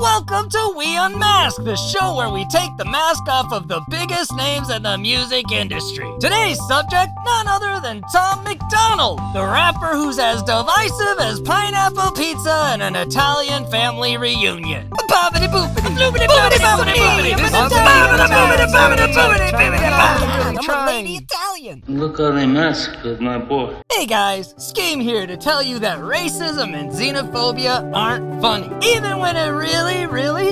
Welcome to We Unmask, the show where we take the mask off of the biggest names in the music industry. Today's subject, none other than Tom MacDonald, the rapper who's as divisive as pineapple pizza and an Italian family reunion. I'm Lady Italian. Look how they mess with my boy. Hey guys, Skeem here to tell you that racism and xenophobia aren't funny, even when it really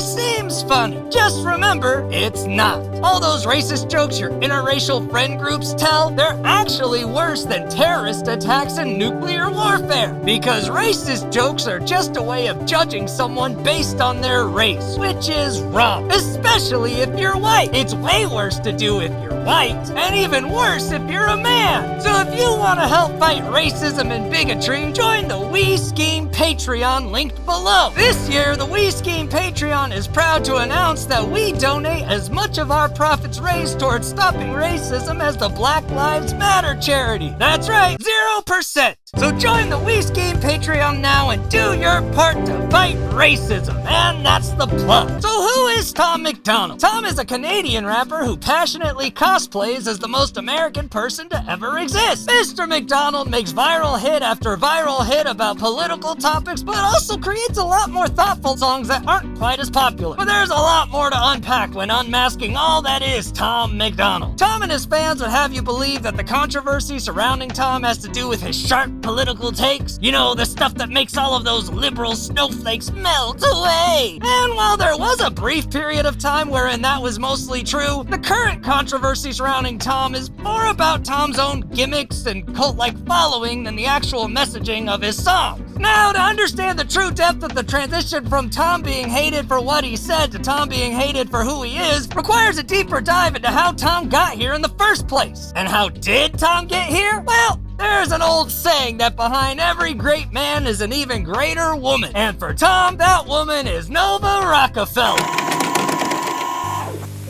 seems funny. Just remember, it's not. All those racist jokes your interracial friend groups tell, they're actually worse than terrorist attacks and nuclear warfare. Because racist jokes are just a way of judging someone based on their race, which is wrong. Especially if you're white. It's way worse to do if you're white, and even worse if you're a man. So if you want to help fight racism and bigotry, join the We Skeem Patreon linked below. This year, the We Skeem Patreon is proud to announce that we donate as much of our profits raised towards stopping racism as the Black Lives Matter charity. That's right, 0%. So join the We Skeem Patreon now and do your part to fight racism. And that's the plug. So who is Tom MacDonald? Tom is a Canadian rapper who passionately cosplays as the most American person to ever exist. Mr. MacDonald makes viral hit after viral hit about political topics, but also creates a lot more thoughtful songs that aren't quite as popular. But there's a lot more to unpack when unmasking all that is Tom MacDonald. Tom and his fans would have you believe that the controversy surrounding Tom has to do with his sharp political takes. You know, the stuff that makes all of those liberal snowflakes melt away. And while there was a brief period of time wherein that was mostly true, the current controversy surrounding Tom is more about Tom's own gimmicks and cult-like following than the actual messaging of his songs. Now, to understand the true depth of the transition from Tom being hated for what he said to Tom being hated for who he is requires a deeper dive into how Tom got here in the first place. And how did Tom get here? Well, there's an old saying that behind every great man is an even greater woman. And for Tom, that woman is Nova Rockefeller.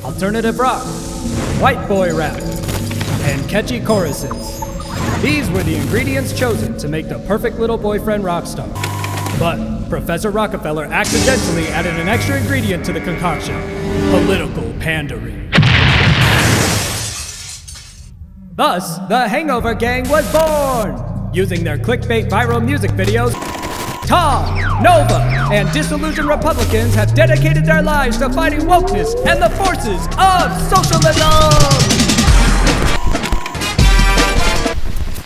Alternative rock, white boy rap, and catchy choruses. These were the ingredients chosen to make the perfect little boyfriend rock star. But Professor Rockefeller accidentally added an extra ingredient to the concoction: political pandering. Thus, the Hangover Gang was born! Using their clickbait viral music videos, Tom, Nova, and disillusioned Republicans have dedicated their lives to fighting wokeness and the forces of socialism!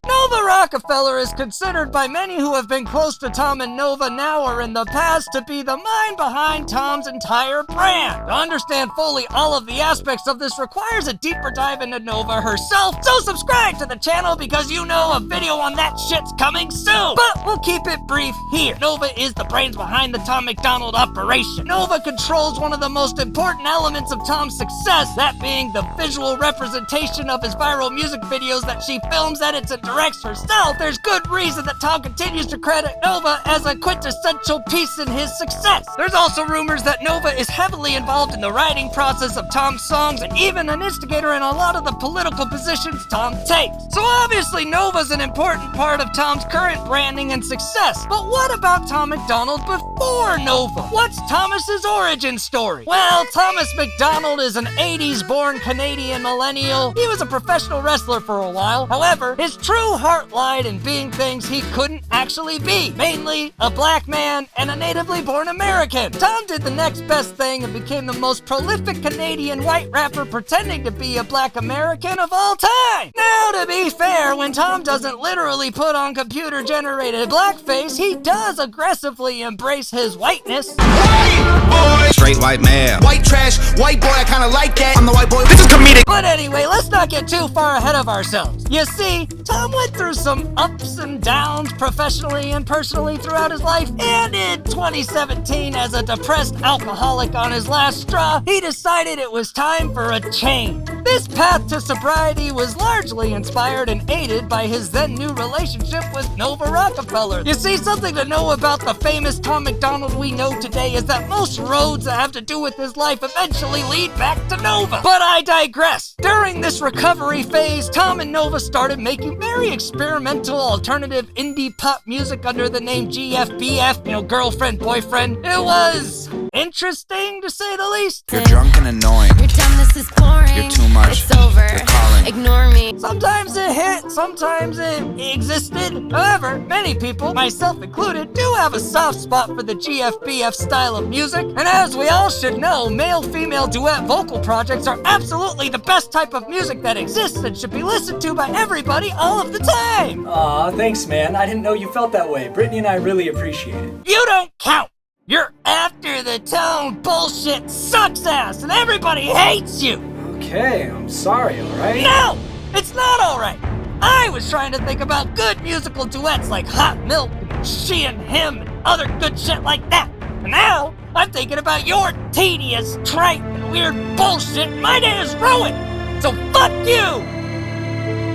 Nova Rockefeller is considered by many who have been close to Tom and Nova now or in the past to be the mind behind Tom's entire brand. To understand fully all of the aspects of this requires a deeper dive into Nova herself, so subscribe to the channel because you know a video on that shit's coming soon. But we'll keep it brief here. Nova is the brains behind the Tom MacDonald operation. Nova controls one of the most important elements of Tom's success, that being the visual representation of his viral music videos that she films, edits, and directs herself. There's good reason that Tom continues to credit Nova as a quintessential piece in his success. There's also rumors that Nova is heavily involved in the writing process of Tom's songs and even an instigator in a lot of the political positions Tom takes. So obviously Nova's an important part of Tom's current branding and success. But what about Tom MacDonald before Nova? What's Thomas's origin story? Well, Thomas MacDonald is an 80s born Canadian millennial. He was a professional wrestler for a while. However, his true heart lied in being things he couldn't actually be, mainly a black man and a natively born American. Tom did the next best thing and became the most prolific Canadian white rapper pretending to be a black American of all time. Now, to be fair, when Tom doesn't literally put on computer-generated blackface, he does aggressively embrace his whiteness. White boy, straight white male. White trash, white boy, I kinda like that. I'm the white boy, this is comedic. But anyway, let's not get too far ahead of ourselves. You see, Tom went through some ups and downs professionally and personally throughout his life, and in 2017, as a depressed alcoholic on his last straw, he decided it was time for a change. This path to sobriety was largely inspired and aided by his then new relationship with Nova Rockefeller. You see, something to know about the famous Tom MacDonald we know today is that most roads that have to do with his life eventually lead back to Nova. But I digress. During this recovery phase, Tom and Nova started making very experimental alternative indie pop music under the name GFBF, girlfriend, boyfriend. It was interesting, to say the least. You're drunk and annoying. Your dumbness is boring. You're too much. It's over. You're calling. Ignore me. Sometimes it hit, sometimes it existed. However, many people, myself included, do have a soft spot for the GFBF style of music. And as we all should know, male-female duet vocal projects are absolutely the best type of music that exists and should be listened to by everybody all of the time. Aw, thanks, man. I didn't know you felt that way. Brittany and I really appreciate it. You don't count. You're after the tone bullshit sucks ass and everybody hates you. Okay, I'm sorry, alright? No, it's not alright. I was trying to think about good musical duets like Hot Milk, She and Him, and other good shit like that. And now, I'm thinking about your tedious, trite, and weird bullshit. My day is ruined. So fuck you!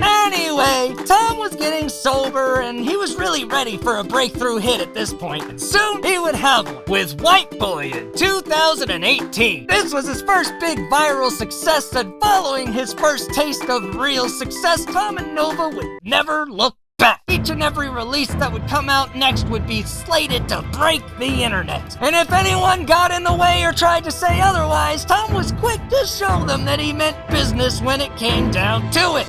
Anyway, Tom was getting sober and he was really ready for a breakthrough hit at this point, and soon he would have one with White Boy in 2018. This was his first big viral success, and following his first taste of real success, Tom and Nova would never look back. Each and every release that would come out next would be slated to break the internet. And if anyone got in the way or tried to say otherwise, Tom was quick to show them that he meant business when it came down to it.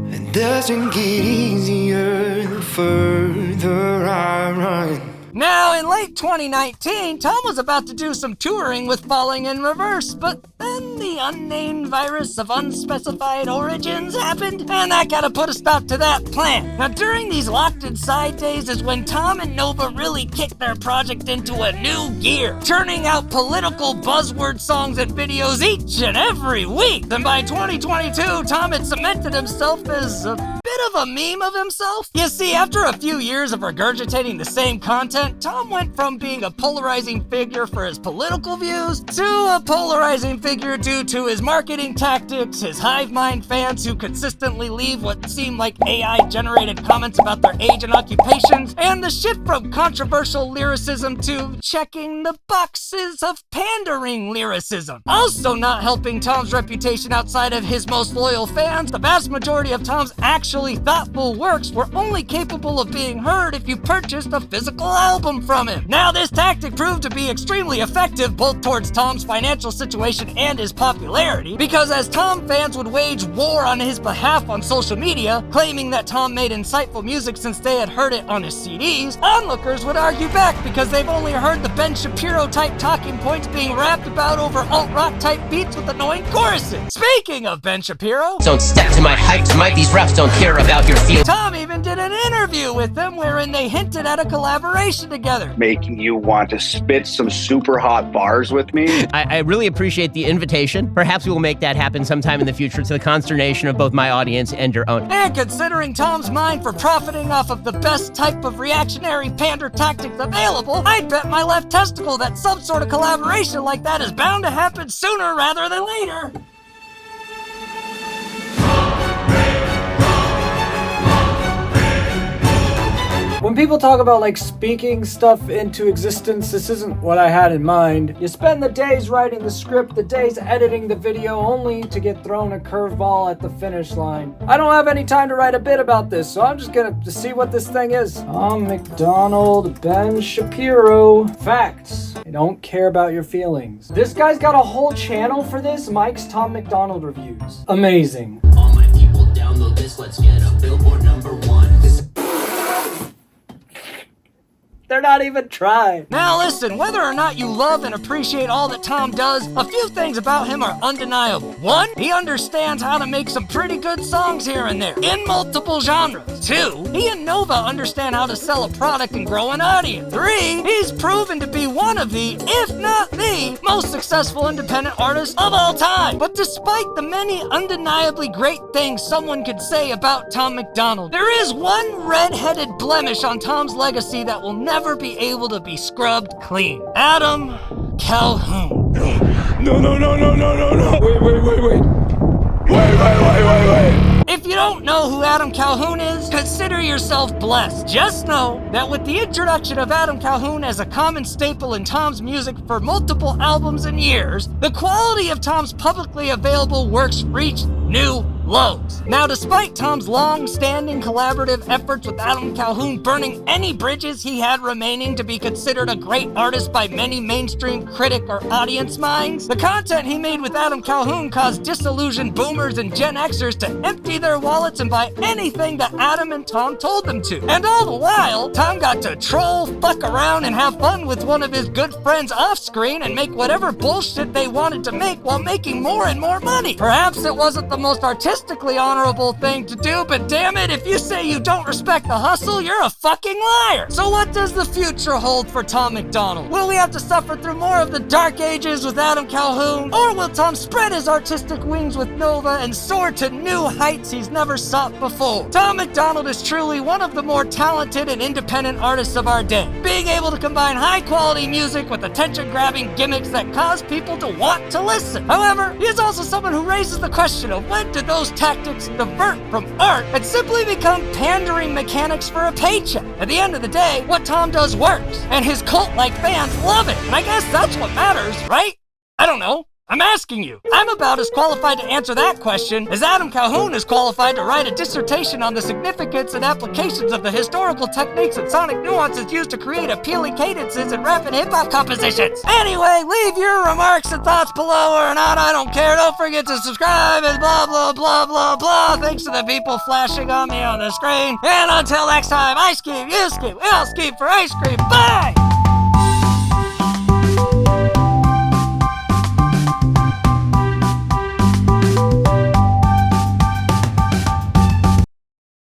It doesn't get easier the further I run. Now, in late 2019, Tom was about to do some touring with Falling in Reverse, but then the unnamed virus of unspecified origins happened, and that gotta put a stop to that plan. Now, during these locked inside days is when Tom and Nova really kicked their project into a new gear, churning out political buzzword songs and videos each and every week. Then by 2022, Tom had cemented himself as a bit of a meme of himself. You see, after a few years of regurgitating the same content, Tom went from being a polarizing figure for his political views to a polarizing figure due to his marketing tactics, his Hive Mind fans who consistently leave what seemed like AI-generated comments about their age and occupations, and the shift from controversial lyricism to checking the boxes of pandering lyricism. Also not helping Tom's reputation outside of his most loyal fans, the vast majority of Tom's actually thoughtful works were only capable of being heard if you purchased a physical album from him. Now, this tactic proved to be extremely effective both towards Tom's financial situation and his popularity, because as Tom fans would wage war on his behalf on social media, claiming that Tom made insightful music since they had heard it on his CDs, onlookers would argue back because they've only heard the Ben Shapiro type talking points being rapped about over alt-rock type beats with annoying choruses. Speaking of Ben Shapiro, don't step to my height, these raps don't care about your feelings. Tom even did an interview with them wherein they hinted at a collaboration together. Making you want to spit some super hot bars with me. I really appreciate the invitation. Perhaps we will make that happen sometime in the future to the consternation of both my audience and your own. And considering Tom's mind for profiting off of the best type of reactionary pander tactics available, I'd bet my left testicle that some sort of collaboration like that is bound to happen sooner rather than later. When people talk about like speaking stuff into existence, this isn't what I had in mind. You spend the days writing the script, the days editing the video, only to get thrown a curveball at the finish line. I don't have any time to write a bit about this, so I'm just gonna see what this thing is. Tom MacDonald, Ben Shapiro. Facts. I don't care about your feelings. This guy's got a whole channel for this, Mike's Tom MacDonald Reviews. Amazing. All my people download this, let's get a Billboard #1. They're not even trying. Now listen, whether or not you love and appreciate all that Tom does, a few things about him are undeniable. One, he understands how to make some pretty good songs here and there, in multiple genres. Two, he and Nova understand how to sell a product and grow an audience. Three, he's proven to be one of the, if not the, most successful independent artists of all time. But despite the many undeniably great things someone could say about Tom MacDonald, there is one red-headed blemish on Tom's legacy that will never be able to be scrubbed clean. Adam Calhoun. No. Wait. If you don't know who Adam Calhoun is, consider yourself blessed. Just know that with the introduction of Adam Calhoun as a common staple in Tom's music for multiple albums and years, the quality of Tom's publicly available works reached new lows. Now, despite Tom's long-standing collaborative efforts with Adam Calhoun burning any bridges he had remaining to be considered a great artist by many mainstream critic or audience minds, the content he made with Adam Calhoun caused disillusioned boomers and Gen Xers to empty their wallets and buy anything that Adam and Tom told them to. And all the while, Tom got to troll, fuck around, and have fun with one of his good friends off-screen and make whatever bullshit they wanted to make while making more and more money. Perhaps it wasn't the most artistically honorable thing to do, but damn it, if you say you don't respect the hustle, you're a fucking liar. So what does the future hold for Tom MacDonald? Will we have to suffer through more of the dark ages with Adam Calhoun? Or will Tom spread his artistic wings with Nova and soar to new heights he's never sought before? Tom MacDonald is truly one of the more talented and independent artists of our day, being able to combine high-quality music with attention-grabbing gimmicks that cause people to want to listen. However, he is also someone who raises the question of when did those tactics divert from art and simply become pandering mechanics for a paycheck? At the end of the day, what Tom does works, and his cult-like fans love it. And I guess that's what matters, right? I don't know. I'm asking you. I'm about as qualified to answer that question as Adam Calhoun is qualified to write a dissertation on the significance and applications of the historical techniques and sonic nuances used to create appealing cadences and rap and hip-hop compositions. Anyway, leave your remarks and thoughts below or not, I don't care. Don't forget to subscribe and blah, blah, blah, blah, blah. Thanks to the people flashing on me on the screen. And until next time, I scheme, you scheme, we all scheme for ice cream. Bye!